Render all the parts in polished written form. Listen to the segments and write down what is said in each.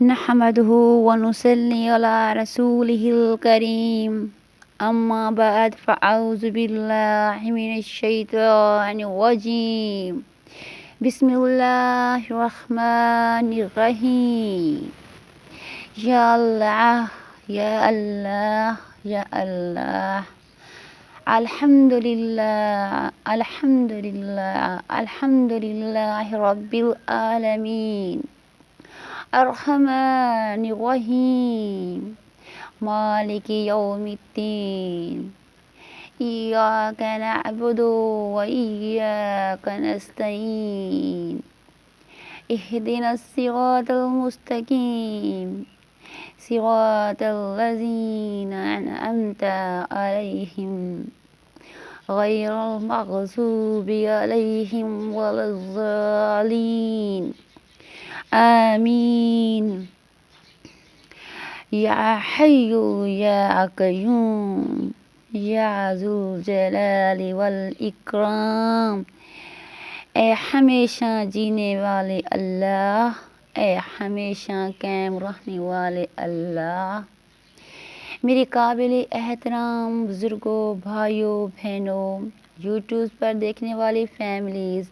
نحمده ونصلي على رسوله الكريم أما بعد فأعوذ بالله من الشيطان الرجيم بسم الله الرحمن الرحيم يا الله يا الله يا الله الحمد لله الحمد لله الحمد لله رب العالمين الرحمن الرحيم مالك يوم الدين إياك نعبد وإياك نستعين اهدنا الصراط المستقيم صراط الذين أنعمت عليهم غير المغضوب عليهم ولا الضالين آمين یا حی یا قیوم یا ذو الجلال والاکرام، اے ہمیشہ جینے والے اللہ، اے ہمیشہ قائم رہنے والے اللہ، میرے قابل احترام بزرگوں، بھائیوں، بہنوں، یوٹیوب پر دیکھنے والی فیملیز،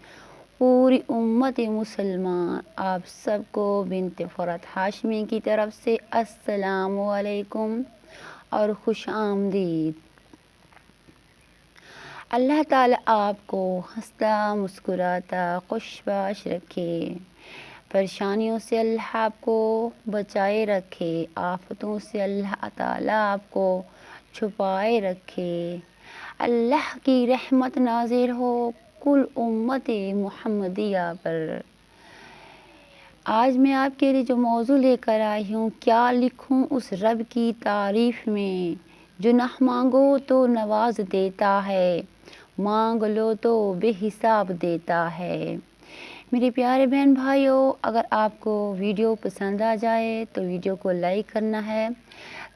پوری امت مسلمان، آپ سب کو بنت فرات ہاشمی کی طرف سے السلام علیکم اور خوش آمدید۔ اللہ تعالیٰ آپ کو ہنستا مسکراتا خوش باش رکھے، پریشانیوں سے اللہ آپ کو بچائے رکھے، آفتوں سے اللہ تعالیٰ آپ کو چھپائے رکھے، اللہ کی رحمت نازل ہو کل امت محمدیہ پر۔ آج میں آپ کے لیے جو موضوع لے کر آئی ہوں، کیا لکھوں اس رب کی تعریف میں جو نہ مانگو تو نواز دیتا ہے، مانگ لو تو بے حساب دیتا ہے۔ میرے پیارے بہن بھائیوں، اگر آپ کو ویڈیو پسند آ جائے تو ویڈیو کو لائک کرنا ہے،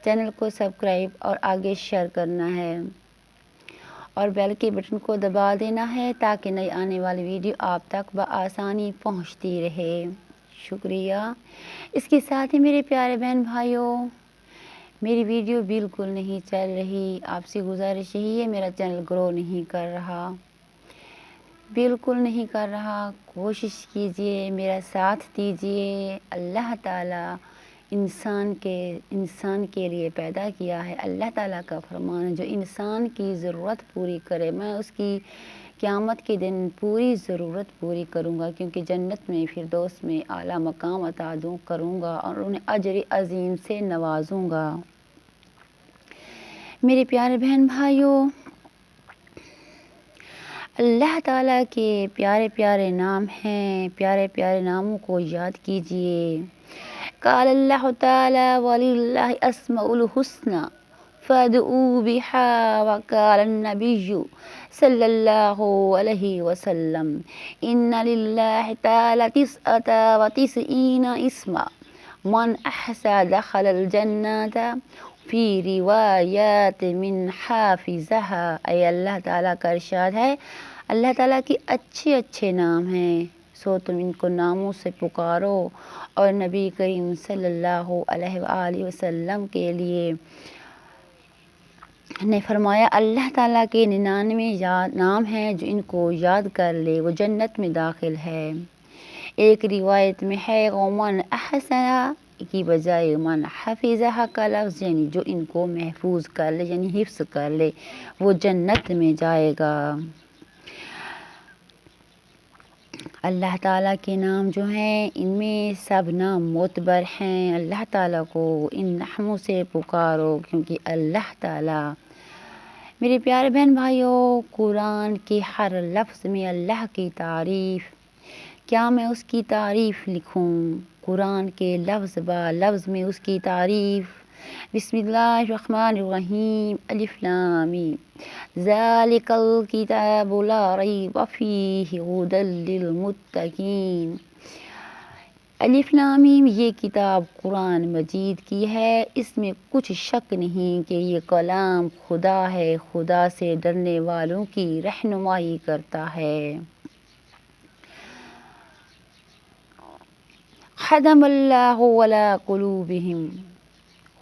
چینل کو سبسکرائب اور آگے شیئر کرنا ہے اور بیل کے بٹن کو دبا دینا ہے تاکہ نئی آنے والی ویڈیو آپ تک بآسانی پہنچتی رہے۔ شکریہ۔ اس کے ساتھ ہی میرے پیارے بہن بھائیوں، میری ویڈیو بالکل نہیں چل رہی، آپ سے گزارش یہی ہے، میرا چینل گرو نہیں کر رہا، بالکل نہیں کر رہا، کوشش کیجئے، میرا ساتھ دیجئے۔ اللہ تعالیٰ انسان کے لیے پیدا کیا ہے، اللہ تعالیٰ کا فرمان ہے جو انسان کی ضرورت پوری کرے میں اس کی قیامت کے دن پوری ضرورت پوری کروں گا، کیونکہ جنت میں فردوس میں اعلیٰ مقام عطا کروں گا اور انہیں اجر عظیم سے نوازوں گا۔ میرے پیارے بہن بھائیوں، اللہ تعالیٰ کے پیارے پیارے نام ہیں، پیارے پیارے ناموں کو یاد کیجئے۔ قال اللہ تعالیٰ وَلِلَّهِ الْأَسْمَاءُ الْحُسْنَى فَادْعُوهُ بِهَا وَقَالَ النَّبِيُّ صلی اللہ علیہ وسلم إِنَّ لِلَّهِ تَعَالَى تِسْعَةَ وَتِسْعِينَ اسْمًا مَنْ أَحْصَاهَا دَخَلَ الْجَنَّةَ فِي رِوَایَاتٍ مِنْ حَافِظَهَا۔ اے اللہ تعالیٰ کا ارشاد ہے، اللہ تعالیٰ کے اچھے اچھے نام ہیں، سو تم ان کو ناموں سے پکارو، اور نبی کریم صلی اللہ علیہ وآلہ وسلم کے لیے نے فرمایا اللہ تعالیٰ کے 99 نام ہیں، جو ان کو یاد کر لے وہ جنت میں داخل ہے۔ ایک روایت میں ہے وَمَنْ أَحْسَنَ کی بجائے من حفظہ کا لفظ، یعنی جو ان کو محفوظ کر لے، یعنی حفظ کر لے، وہ جنت میں جائے گا۔ اللہ تعالیٰ کے نام جو ہیں ان میں سب نام معتبر ہیں، اللہ تعالیٰ کو ان ناموں سے پکارو، کیونکہ اللہ تعالیٰ، میرے پیارے بہن بھائیوں، قرآن کے ہر لفظ میں اللہ کی تعریف، کیا میں اس کی تعریف لکھوں؟ قرآن کے لفظ با لفظ میں اس کی تعریف۔ بسم اللہ الرحمن الرحیم، الف لام میم، ذالک الکتاب لا ریب فیہ ھدی للمتقین۔ الف لام میم یہ کتاب قرآن مجید کی ہے، اس میں کچھ شک نہیں کہ یہ کلام خدا ہے، خدا سے ڈرنے والوں کی رہنمائی کرتا ہے۔ ختم اللہ علی قلوبہم،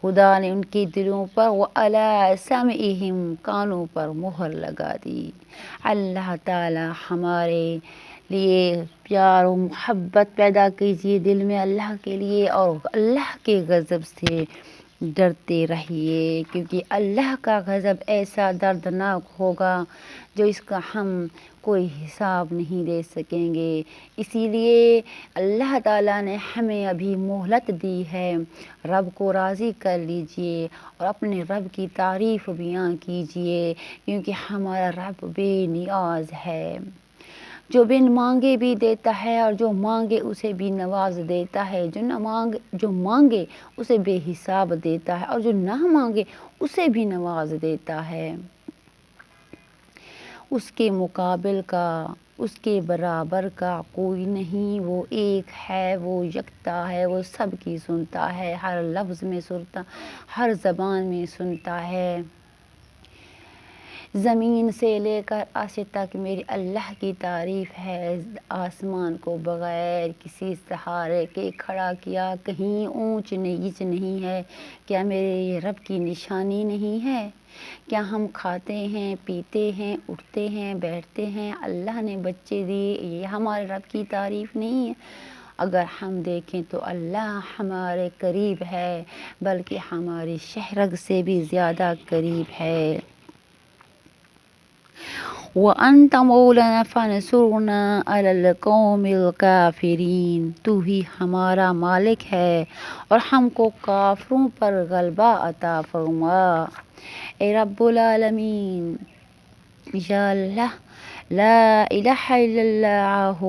خدا نے ان کے دلوں پر وعلی سمعہم کانوں پر مہر لگا دی۔ اللہ تعالی ہمارے لیے پیار و محبت پیدا کیجیے دل میں اللہ کے لیے، اور اللہ کے غضب سے ڈرتے رہیے، کیونکہ اللہ کا غضب ایسا دردناک ہوگا جو اس کا ہم کوئی حساب نہیں دے سکیں گے۔ اسی لیے اللہ تعالیٰ نے ہمیں ابھی مہلت دی ہے، رب کو راضی کر لیجئے اور اپنے رب کی تعریف بیان کیجئے، کیونکہ ہمارا رب بے نیاز ہے، جو بن مانگے بھی دیتا ہے، اور جو مانگے اسے بھی نواز دیتا ہے، جو مانگے اسے بے حساب دیتا ہے، اور جو نہ مانگے اسے بھی نواز دیتا ہے۔ اس کے مقابل کا، اس کے برابر کا کوئی نہیں، وہ ایک ہے، وہ یکتا ہے، وہ سب کی سنتا ہے، ہر لفظ میں سنتا، ہر زبان میں سنتا ہے۔ زمین سے لے کر عرش تک میرے اللہ کی تعریف ہے۔ آسمان کو بغیر کسی سہارے کے کھڑا کیا، کہیں اونچ نیچ نہیں ہے، کیا میرے رب کی نشانی نہیں ہے؟ کیا ہم کھاتے ہیں، پیتے ہیں، اٹھتے ہیں، بیٹھتے ہیں، اللہ نے بچے دیے، یہ ہمارے رب کی تعریف نہیں ہے؟ اگر ہم دیکھیں تو اللہ ہمارے قریب ہے، بلکہ ہماری شہرگ سے بھی زیادہ قریب ہے۔ وَأَنْتَ مَوْلَانَا فَانْصُرْنَا عَلَى الْقَوْمِ الْكَافِرِينَ، تو ہی ہمارا مالک ہے اور ہم کو کافروں پر غلبہ عطا فرما۔ اے رب العالمین، یا اللہ، لا الہ الا اللہ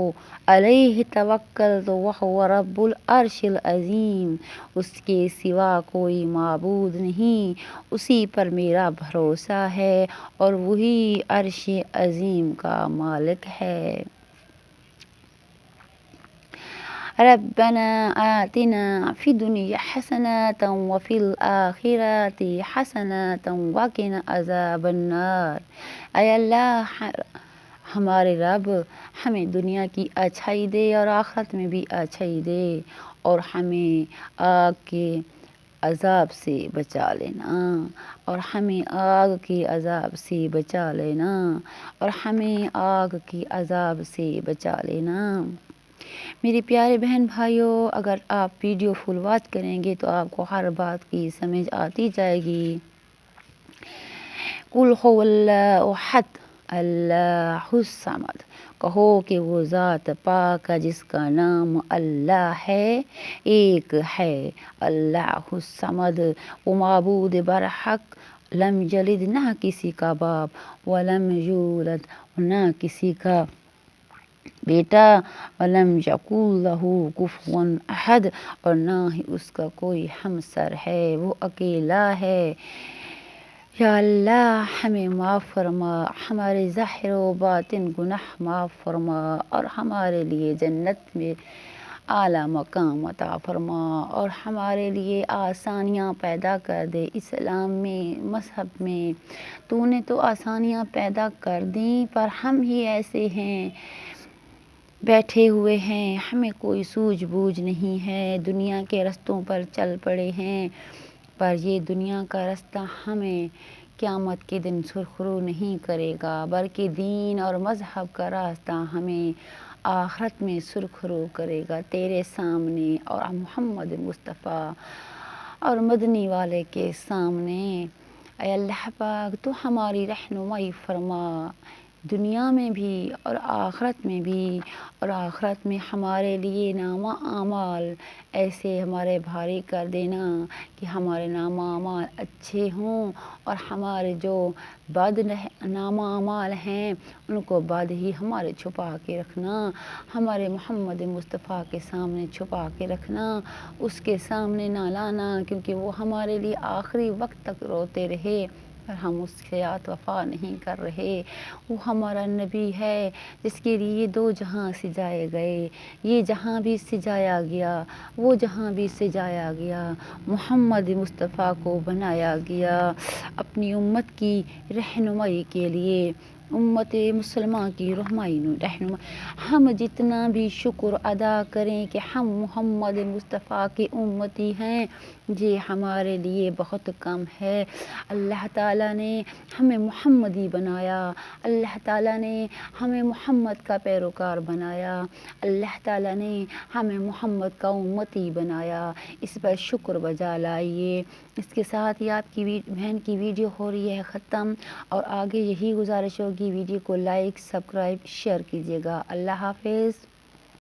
علیہ توکلت وہو رب العرش العظیم، اس کے سوا کوئی معبود نہیں، اسی پر میرا بھروسہ ہے اور وہی عرش عظیم کا مالک ہے۔ ربنا آتنا فی الدنیا حسنۃ وفی الآخرۃ حسنۃ وقنا عذاب النار۔ اے اللہ، ہمارے رب، ہمیں دنیا کی اچھائی دے اور آخرت میں بھی اچھائی دے، اور ہمیں آگ کے عذاب سے بچا لینا، اور ہمیں آگ کے عذاب سے بچا لینا، اور ہمیں آگ کے عذاب سے بچا لینا۔ میری پیارے بہن بھائیوں، اگر آپ ویڈیو فل واچ کریں گے تو آپ کو ہر بات کی سمجھ آتی جائے گی۔ قل هو اللہ احد اللہ الصمد، کہو کہ وہ ذات پاک ہے جس کا نام اللہ ہے، ایک ہے، اللہ الصمد، وہ معبود برحق، لم یلد، نہ کسی کا باپ، ولم یولد، نہ کسی کا بیٹا، ولم یکن لہ کفوا احد، اور نہ ہی اس کا کوئی ہمسر ہے، وہ اکیلا ہے۔ یا اللہ، ہمیں معاف فرما، ہمارے ظاہر و باطن گناہ معاف فرما، اور ہمارے لیے جنت میں اعلیٰ مقام عطا فرما، اور ہمارے لیے آسانیاں پیدا کر دے اسلام میں، مذہب میں۔ تو نے تو آسانیاں پیدا کر دیں، پر ہم ہی ایسے ہیں، بیٹھے ہوئے ہیں، ہمیں کوئی سوجھ بوجھ نہیں ہے، دنیا کے رستوں پر چل پڑے ہیں، پر یہ دنیا کا رستہ ہمیں قیامت کے دن سرخرو نہیں کرے گا، بلکہ دین اور مذہب کا راستہ ہمیں آخرت میں سرخرو کرے گا تیرے سامنے اور محمد مصطفیٰ اور مدنی والے کے سامنے۔ اے اللہ پاک، تو ہماری رہنمائی فرما، دنیا میں بھی اور آخرت میں بھی، اور آخرت میں ہمارے لیے نامہ اعمال ایسے ہمارے بھاری کر دینا کہ ہمارے نامہ اعمال اچھے ہوں، اور ہمارے جو بد نامہ اعمال ہیں ان کو بد ہی ہمارے چھپا کے رکھنا، ہمارے محمد مصطفیٰ کے سامنے چھپا کے رکھنا، اس کے سامنے نہ لانا، کیونکہ وہ ہمارے لیے آخری وقت تک روتے رہے، پر ہم اس سے وفا نہیں کر رہے۔ وہ ہمارا نبی ہے جس کے لیے دو جہاں سجائے گئے، یہ جہاں بھی سجایا گیا، وہ جہاں بھی سجایا گیا، محمد مصطفیٰ کو بنایا گیا اپنی امت کی رہنمائی کے لیے۔ امت مسلمہ کی رہنما ہم جتنا بھی شکر ادا کریں کہ ہم محمد مصطفیٰ کی امتی ہیں، یہ ہمارے لیے بہت کم ہے۔ اللہ تعالیٰ نے ہمیں محمدی بنایا، اللہ تعالیٰ نے ہمیں محمد کا پیروکار بنایا، اللہ تعالیٰ نے ہمیں محمد کا امتی بنایا۔ اس پر شکر بجا لائیے۔ اس کے ساتھ ہی آپ کی بہن کی ویڈیو ہو رہی ہے ختم، اور آگے یہی گزارش ہوگی، ویڈیو کو لائک، سبسکرائب، شیئر کیجیے گا۔ اللہ حافظ۔